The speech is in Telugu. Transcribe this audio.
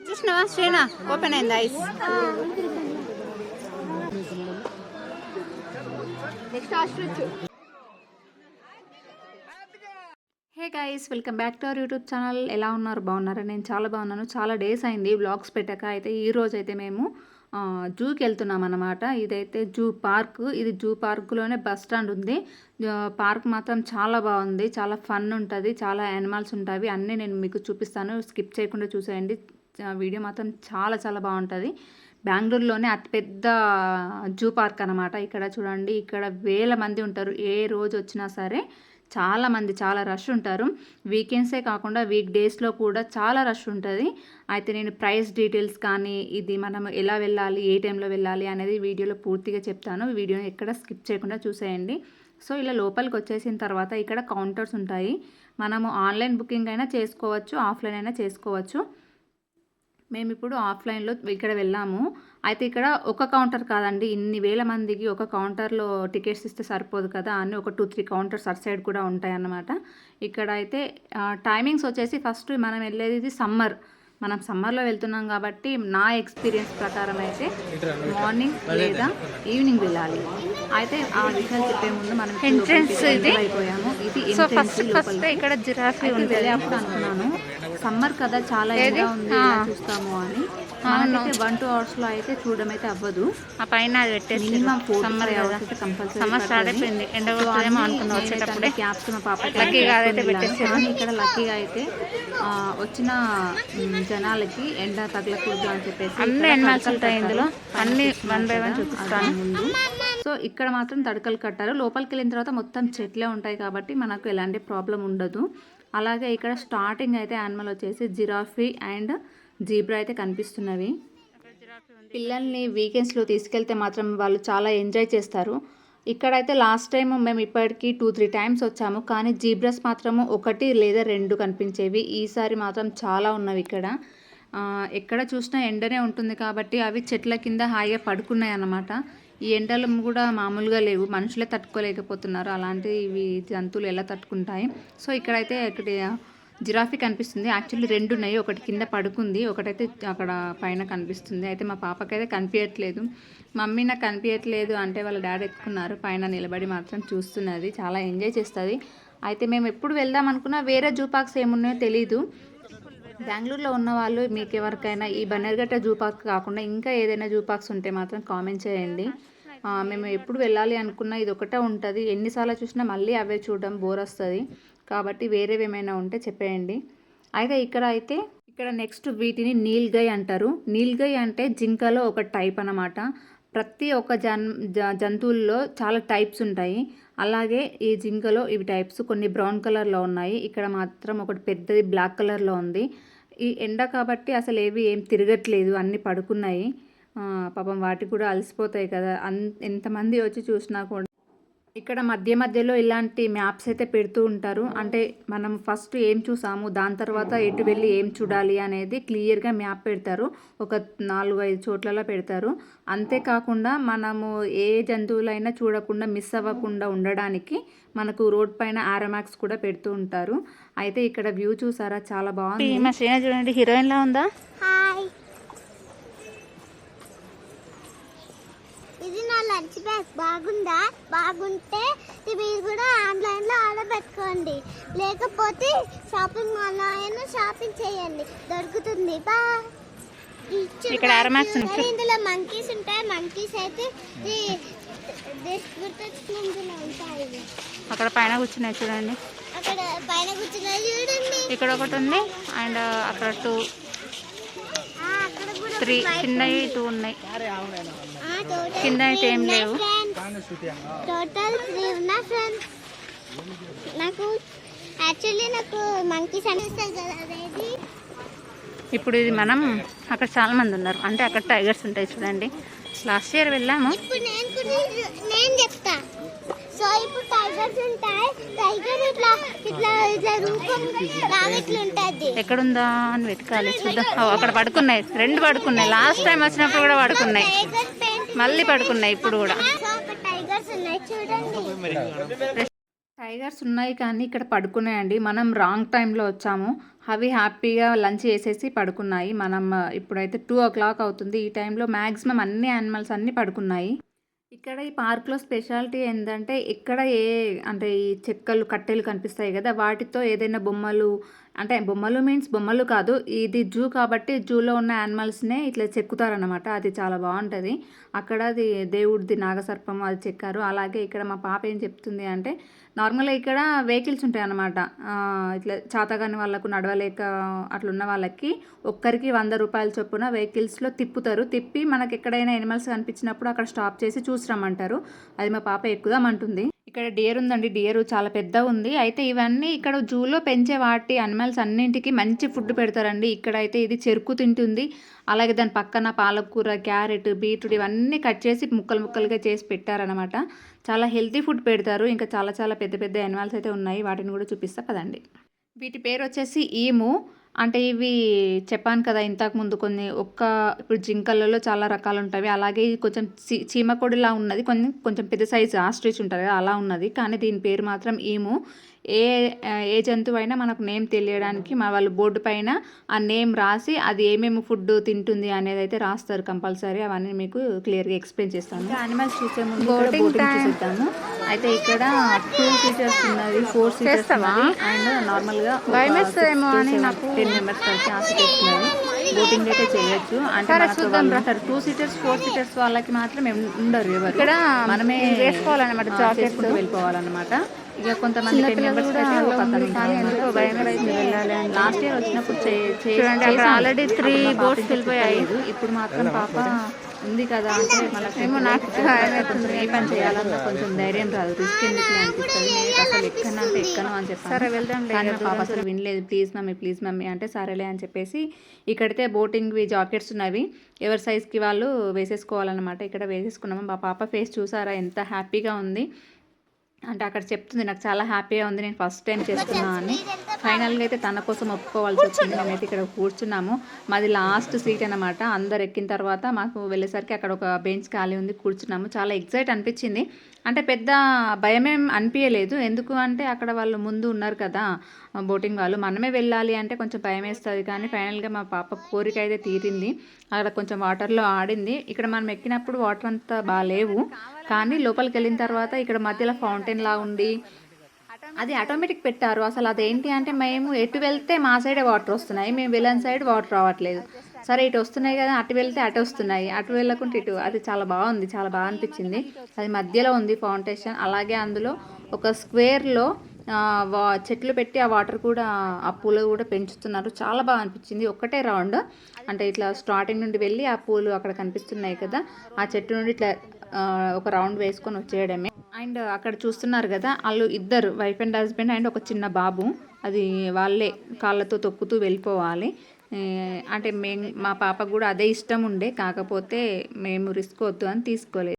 చూసినావా శ్రీనా? ఓపెన్ అయింది ice. Hey guys, welcome back to our YouTube channel. ఎలా ఉన్నారు? బాగున్నారా? నేను చాలా బాగున్నాను. చాలా డేస్ అయింది వ్లాగ్స్ పెట్టాక. అయితే ఈరోజు అయితే మేము జూకి వెళ్తున్నాం అన్నమాట. ఇదైతే జూ పార్క్. ఇది జూ పార్క్లోనే బస్ స్టాండ్ ఉంది. పార్క్ మాత్రం చాలా బాగుంది, చాలా ఫన్ ఉంటుంది, చాలా యానిమల్స్ ఉంటాయి. అన్నీ నేను మీకు చూపిస్తాను, స్కిప్ చేయకుండా చూసేయండి. వీడియో మాత్రం చాలా చాలా బాగుంటుంది. బెంగళూరులోనే అతిపెద్ద జూ పార్క్ అనమాట. ఇక్కడ చూడండి, ఇక్కడ వేల మంది ఉంటారు. ఏ రోజు వచ్చినా సరే చాలామంది, చాలా రష్ ఉంటారు. వీకెండ్సే కాకుండా వీక్ డేస్లో కూడా చాలా రష్ ఉంటుంది. అయితే నేను ప్రైస్ డీటెయిల్స్ కానీ, ఇది మనం ఎలా వెళ్ళాలి, ఏ టైంలో వెళ్ళాలి అనేది వీడియోలో పూర్తిగా చెప్తాను. వీడియోని ఎక్కడ స్కిప్ చేయకుండా చూసేయండి. సో ఇలా లోపలికి వచ్చేసిన తర్వాత ఇక్కడ కౌంటర్స్ ఉంటాయి. మనము ఆన్లైన్ బుకింగ్ అయినా చేసుకోవచ్చు, ఆఫ్లైన్ అయినా చేసుకోవచ్చు. మేము ఇప్పుడు ఆఫ్లైన్లో ఇక్కడ వెళ్ళాము. అయితే ఇక్కడ ఒక కౌంటర్ కాదండి, ఇన్ని వేల మందికి ఒక కౌంటర్లో టికెట్స్ ఇస్తే సరిపోదు కదా అని ఒక 2-3 కౌంటర్స్ అటు సైడ్ కూడా ఉంటాయి అన్నమాట. ఇక్కడ అయితే టైమింగ్స్ వచ్చేసి ఫస్ట్ మనం వెళ్ళేది ఇది మనం సమ్మర్లో వెళ్తున్నాం కాబట్టి నా ఎక్స్పీరియన్స్ ప్రకారం అయితే మార్నింగ్ లేదా ఈవినింగ్ వెళ్ళాలి. అయితే ఆ విషయాలు చెప్పే ముందు మనం ఎంట్రన్స్ అయిపోయాము. ఇది ఎంట్రన్స్. ఇక్కడ జిరాఫీ ఉంటుంది. అప్పుడు అనుకున్నాను సమ్మర్ కదా, చాలా ఎండగా ఉంది, చూస్తాము అని. మనకైతే 1-2 అవర్స్లో అయితే చూడడం అయితే అవ్వదు. ఆ పైన మినిమం 4-5 అవర్స్ అయితే కంపల్సరీ. క్యాప్స్ మా పాప ఇక్కడ లక్కీగా అయితే వచ్చిన జనాలకి ఎండ తగలకూడదు అని చెప్పేసి అన్ని యానిమల్స్ ఉంటాయి ఇందులో. అన్ని 1 by 1 చూపిస్తాను ముందు. సో ఇక్కడ మాత్రం తడకలు కట్టారు. లోపలికి వెళ్ళిన తర్వాత మొత్తం చెట్లే ఉంటాయి కాబట్టి మనకు ఎలాంటి ప్రాబ్లం ఉండదు. అలాగే ఇక్కడ స్టార్టింగ్ అయితే యానిమల్ వచ్చేసి జిరాఫీ అండ్ జీబ్రా అయితే కనిపిస్తున్నవి. పిల్లల్ని వీకెండ్స్లో తీసుకెళ్తే మాత్రం వాళ్ళు చాలా ఎంజాయ్ చేస్తారు. ఇక్కడైతే లాస్ట్ టైం మేము ఇప్పటికీ 2-3 టైమ్స్ వచ్చాము, కానీ జీబ్రాస్ మాత్రము 1 లేదా 2 కనిపించేవి. ఈసారి మాత్రం చాలా ఉన్నవి ఇక్కడ. ఎక్కడ చూసినా ఎండనే ఉంటుంది కాబట్టి అవి చెట్ల కింద హాయిగా పడుకున్నాయి అన్నమాట. ఈ ఎండలు కూడా మామూలుగా లేవు, మనుషులే తట్టుకోలేకపోతున్నారు. అలాంటివి జంతువులు ఎలా తట్టుకుంటాయి. సో ఇక్కడైతే ఇక్కడ జిరాఫీ కనిపిస్తుంది. యాక్చువల్లీ 2 ఉన్నాయి, ఒకటి కింద పడుకుంది, ఒకటైతే అక్కడ పైన కనిపిస్తుంది. అయితే మా పాపకైతే కనిపించట్లేదు. మమ్మీ నాకు కనిపించట్లేదు అంటే వాళ్ళ డాడీ ఎత్తుకున్నారు. పైన నిలబడి మాత్రం చూస్తున్నది, చాలా ఎంజాయ్ చేస్తుంది. అయితే మేము ఎప్పుడు వెళ్దాం అనుకున్నా వేరే జూ పార్క్స్ ఏమున్నాయో తెలీదు. బెంగళూరులో ఉన్న వాళ్ళు మీకు ఎవరికైనా ఈ బన్నెర్ఘట్ట జూ పార్క్ కాకుండా ఇంకా ఏదైనా జూ పార్క్స్ ఉంటే మాత్రం కామెంట్ చేయండి. మేము ఎప్పుడు వెళ్ళాలి అనుకున్నా ఇది ఒకటే ఉంటుంది. ఎన్నిసార్లు చూసినా మళ్ళీ అవే చూడడం బోర్ వస్తుంది కాబట్టి వేరేవి ఏమైనా ఉంటే చెప్పేయండి. అయితే ఇక్కడ నెక్స్ట్ వీటిని నీల్గై అంటారు. నీల్గై అంటే జింకలో ఒక టైప్ అన్నమాట. ప్రతి ఒక్క జంతువుల్లో చాలా టైప్స్ ఉంటాయి. అలాగే ఈ జింకలో ఇవి టైప్స్ కొన్ని బ్రౌన్ కలర్లో ఉన్నాయి. ఇక్కడ మాత్రం ఒకటి పెద్దది బ్లాక్ కలర్లో ఉంది. ఈ ఎండ కాబట్టి అసలు ఏం తిరగట్లేదు, అన్నీ పడుకున్నాయి. పాపం వాటికి కూడా అలసిపోతాయి కదా, ఎంతమంది వచ్చి చూసినా కూడా. ఇక్కడ మధ్యలో ఇలాంటి మ్యాప్స్ అయితే పెడుతూ ఉంటారు. అంటే మనం ఫస్ట్ ఏం చూసాము, దాని తర్వాత ఎటు వెళ్ళి ఏం చూడాలి అనేది క్లియర్గా మ్యాప్ పెడతారు. ఒక 4-5 చోట్లలో పెడతారు. అంతేకాకుండా మనము ఏ జంతువులైనా చూడకుండా మిస్ అవ్వకుండా ఉండడానికి మనకు రోడ్ పైన ఆరోమాక్స్ కూడా పెడుతూ ఉంటారు. అయితే ఇక్కడ వ్యూ చూసారా, చాలా బాగుంది. మా శ్రీనా చూడండి, హీరోయిన్లా ఉందా? ఇది నా లంచ్ బ్యాగ్. బాగుందా? బాగుంటే మీరు కూడా ఆన్లైన్లో ఆర్డర్ పెట్టుకోండి, లేకపోతే షాపింగ్ మాల్లో అయినా షాపింగ్ చేయండి, దొరుకుతుంది. ఇక్కడ ఇందులో మంకీస్ ఉంటాయి. మంకీస్ అయితే ఉంటాయి. అక్కడ పైన కూర్చున్నాయి చూడండి, అక్కడ పైన కూర్చున్నాయి చూడండి. ఇక్కడ ఒకటి ఉంది అండ్ అక్కడ 3 చిన్నవి 2 ఉన్నాయి. కింద అయితే ఏం లేవు. టోటల్ 3 ఉన్నా ఫ్రెండ్స్. నాకు మంకీస్ అనిపిస్తాయి కదా. అదేది ఇప్పుడు ఇది మనం అక్కడ చాలా మంది ఉన్నారు, అంటే అక్కడ టైగర్స్ ఉంటాయి చూడండి. లాస్ట్ ఇయర్ వెళ్ళాము. ఇప్పుడు నేను చెప్తా. సో ఇప్పుడు టైగర్స్ ఉంటాయి. టైగర్ ఇట్లా ఇట్లా ఇట్లా రూపం లాగా ఉంటుంది. ఎక్కడుందా అని వెతకాలి, చూద్దాం. అక్కడ పడుకున్నాయి, 2 పడుకున్నాయి. లాస్ట్ టైం వచ్చినప్పుడు కూడా పడుకున్నాయి, మళ్ళీ పడుకున్నాయి ఇప్పుడు కూడా. టైగర్స్ ఉన్నాయి చూడండి. టైగర్స్ ఉన్నాయి కానీ ఇక్కడ పడుకున్నాయండి. మనం రాంగ్ టైంలో వచ్చాము. అవి హ్యాపీగా లంచ్ చేసేసి పడుకున్నాయి. మనం ఇప్పుడైతే 2:00 అవుతుంది. ఈ టైంలో మ్యాక్సిమం అన్ని యానిమల్స్ అన్నీ పడుకున్నాయి. ఇక్కడ ఈ పార్క్‌లో స్పెషాలిటీ ఏందంటే ఇక్కడ అంటే ఈ చెక్కలు, కట్టెలు కనిపిస్తాయి గదా! వాటితో ఏదైనా బొమ్మలు అంటే బొమ్మలు మీన్స్ బొమ్మలు కాదు. ఇది జూ కాబట్టి జూలో ఉన్న యానిమల్స్‌నే ఇట్లా చెక్కుతారనమాట. అది చాలా బావుంటది. అక్కడ అది దేవుడిది నాగసర్పం అది చెక్కారు. అలాగే ఇక్కడ మా పాప ఏం చెప్తుంది అంటే నార్మల్‌గా ఇక్కడ వెహికల్స్ ఉంటాయన్నమాట. ఇట్లా చేతగాని వాళ్ళకు నడవలేక అట్లున్న వాళ్ళకి ఒక్కరికి రూ. 100 చొప్పున వెహికల్స్‌లో తిప్పుతారు. తిప్పి మనకెక్కడైనా యానిమల్స్ కనిపించినప్పుడు అక్కడ స్టాప్ చేసి చూసి రమ్మంటారు. అది మా పాప ఎక్కుదామంటుంది. ఇక్కడ డియర్ ఉందండి. డియర్ చాలా పెద్దగుంది. అయితే ఇవన్నీ ఇక్కడ జూలో పెంచే వాటి యానిమల్స్ అన్నింటికి మంచి ఫుడ్ పెడతారండి. ఇక్కడైతే ఇది చెరుకు తింటుంది. అలాగే దాని పక్కన పాలకూర, క్యారెట్, బీట్రూట్ ఇవన్నీ కట్ చేసి ముక్కలు ముక్కలుగా చేసి పెట్టారనమాట. చాలా హెల్తీ ఫుడ్ పెడతారు. ఇంకా చాలా చాలా పెద్ద పెద్ద యానిమల్స్ అయితే ఉన్నాయి. వాటిని కూడా చూపిస్తా పదండి. వీటి పేరు వచ్చేసి ఈము. అంటే ఇవి చెప్పాను కదా ఇంతకుముందు కొన్ని ఇప్పుడు జింకలలో చాలా రకాలు ఉంటాయి. అలాగే ఇది కొంచెం చీమకోడిలా ఉన్నది. కొంచెం పెద్ద సైజు ఆస్ట్రిచ్ ఉంటుంది కదా అలా ఉన్నది. కానీ దీని పేరు మాత్రం ఈము. ఏ జంతువైనా మనకు నేమ్ తెలియడానికి వాళ్ళు బోర్డు పైన ఆ నేమ్ రాసి అది ఏమేమి ఫుడ్ తింటుంది అనేది అయితే రాస్తారు కంపల్సరీ. అవన్నీ మీకు క్లియర్గా ఎక్స్ప్లెయిన్ చేస్తాను. యానిమల్స్ చూసే ముందు బోటింగ్ చూసేద్దాము. అయితే ఇక్కడ 2 సీటర్స్ ఉన్నది, 4 సీటర్స్ ఉన్నది అండ్ నార్మల్గా 10 మెంబర్స్ కలిసి ఆ సీటర్స్ ఉన్నది. బోటింగ్ అయితే చేయొచ్చు. అంటే 2 సీటర్స్ 4 సీటర్స్ వాళ్ళకి మాత్రం ఉండరు ఎవరు. ఇక్కడ మనమే వేసుకోవాలన్నమాట, చేసుకుంటూ వెళ్ళిపోవాలన్నమాట. ఇక కొంతమంది 10 మెంబర్స్ అయితే ఒక అతను లాస్ట్ ఇయర్ వచ్చినప్పుడు ఆల్రెడీ 3 బోట్స్ వెళ్ళిపోయాయి. ఇప్పుడు మాత్రం పాప ఉంది కదా అంటే మనకేమో నాకు ఏ పని చేయాలన్నా కొంచెం ధైర్యం రాదు. రిస్క్ ఎందుకు అనిపిస్తుంది. నేను అసలు ఎక్కనంటే ఎక్కను అని చెప్పాను. సరే వెళ్దాం. కానీ మా పాప అసలు వినలేదు. ప్లీజ్ మమ్మీ అంటే సరేలే అని చెప్పేసి ఇక్కడైతే బోటింగ్వి జాకెట్స్ ఉన్నవి. ఎవరి సైజ్కి వాళ్ళు వేసేసుకోవాలన్నమాట. ఇక్కడ వేసేసుకున్నాము. మా పాప ఫేస్ చూసారా ఎంత హ్యాపీగా ఉంది అంటే అక్కడ చెప్తుంది నాకు చాలా హ్యాపీగా ఉంది, నేను ఫస్ట్ టైం చేస్తున్నా అని. ఫైనల్గా అయితే తన కోసం ఒప్పుకోవాల్సి వచ్చింది. మేమైతే ఇక్కడ కూర్చున్నాము. మాది లాస్ట్ సీట్ అనమాట. అందరు ఎక్కిన తర్వాత మాకు వెళ్ళేసరికి అక్కడ ఒక బెంచ్ ఖాళీ ఉంది, కూర్చున్నాము. చాలా ఎక్సైట్ అనిపించింది. అంటే పెద్ద భయమేం అనిపించలేదు. ఎందుకు అంటే అక్కడ వాళ్ళు ముందు ఉన్నారు కదా బోటింగ్ వాళ్ళు. మనమే వెళ్ళాలి అంటే కొంచెం భయం వేస్తుంది. కానీ ఫైనల్గా మా పాప కోరిక అయితే తీరింది. అక్కడ కొంచెం వాటర్లో ఆడింది. ఇక్కడ మనం ఎక్కినప్పుడు వాటర్ అంతా బాగాలేవు. కానీ లోపలికి వెళ్ళిన తర్వాత ఇక్కడ మధ్యలో ఫౌంటైన్ లా ఉండి అది ఆటోమేటిక్ పెట్టారు. అసలు అదేంటి అంటే మేము ఎటు వెళ్తే మా సైడే వాటర్ వస్తున్నాయి, మేము వెళ్ళని సైడ్ వాటర్ రావట్లేదు. సరే ఇటు వస్తున్నాయి కదా, అటు వెళ్తే అటు వస్తున్నాయి, అటు వెళ్ళకుంటే ఇటు. అది చాలా బాగుంది, చాలా బాగా అనిపించింది. అది మధ్యలో ఉంది ఫౌంటేషన్. అలాగే అందులో ఒక స్క్వేర్లో చెట్లు పెట్టి ఆ వాటర్ కూడా ఆ పూలు కూడా పెంచుతున్నారు. చాలా బాగా అనిపించింది. ఒక్కటే రౌండ్ అంటే ఇట్లా స్టార్టింగ్ నుండి వెళ్ళి ఆ పూలు అక్కడ కనిపిస్తున్నాయి కదా ఆ చెట్టు నుండి ఇట్లా ఒక రౌండ్ వేసుకొని వచ్చేయడమే. అండ్ అక్కడ చూస్తున్నారు కదా వాళ్ళు ఇద్దరు వైఫ్ అండ్ హస్బెండ్ అండ్ ఒక చిన్న బాబు. అది వాళ్ళే కాళ్ళతో తొక్కుతూ వెళ్ళిపోవాలి. అంటే మా పాపకు కూడా అదే ఇష్టం ఉండే, కాకపోతే మేము రిస్క్ వద్దు అని తీసుకోలేదు.